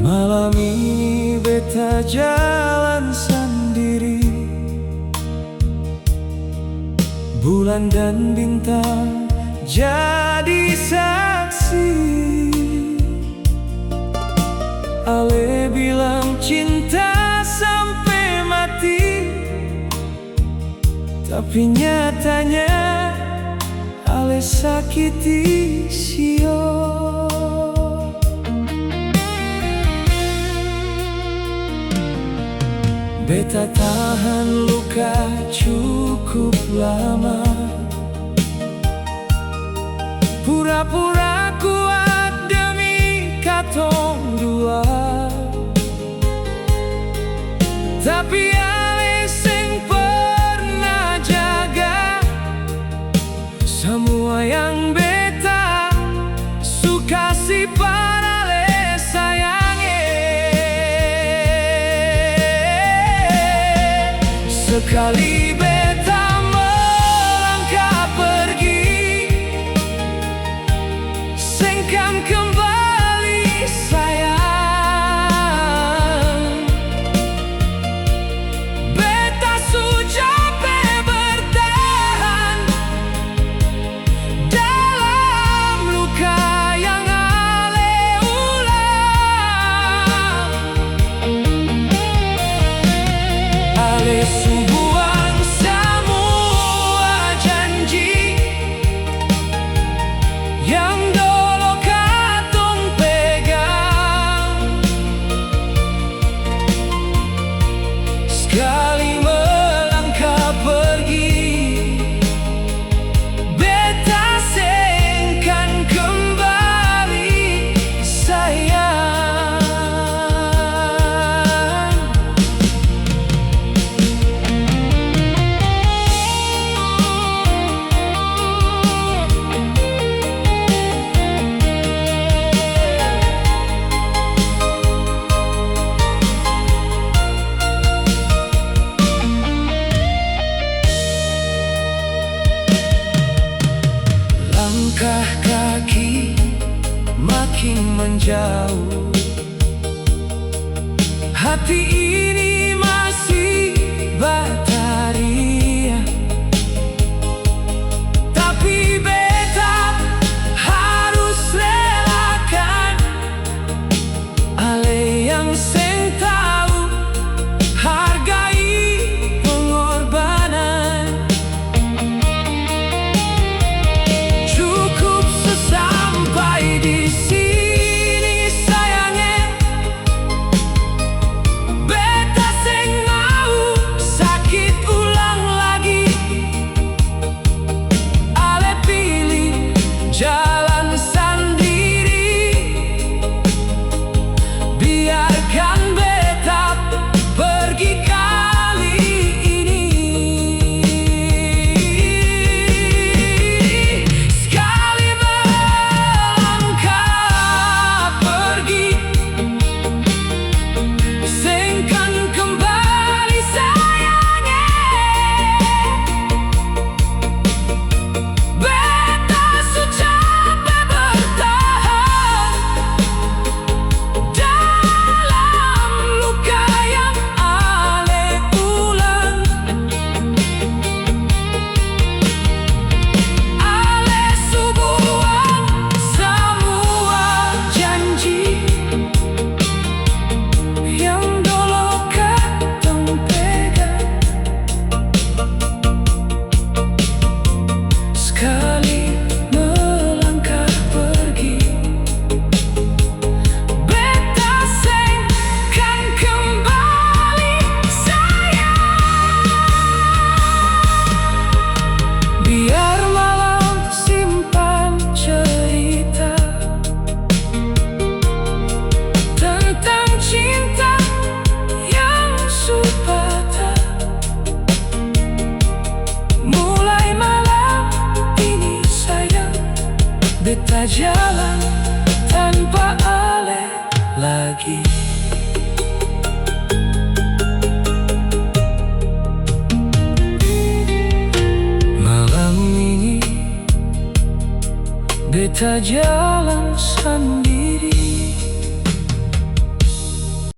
Malam ini beta jalan sendiri. Bulan dan bintang jadi saksi. Ale bilang cinta sampai mati, tapi nyatanya Ale sakiti sio. Beta tahan luka cukup lama, pura-pura kuat demi katong dua. Tapi Ale seng pernah jaga semua yang beta suka si Ale sayange. Sekali beta melangkah pergi, sengkan kembali sayang. Beta sudah bertahan dalam luka yang Ale ulang. Ale buang semua janji yang dulu katong pegang. Sekali melangkah pergi, beta sengkan kembali sayang. Langkah kaki makin menjauh, hati ini masih bataria. Tapi beta harus relakan Ale yang seng tahu hargai pengorbanan. Sampai di sini sayangnya, beta seng mau sakit ulang lagi. Ale pilih jalan sendiri, biarkan beta pergi kali ini. Biar malam simpan cerita tentang cinta yang supata. Mulai malam ini sayang, beta jalan tanpa Ale lagi. Beta jalan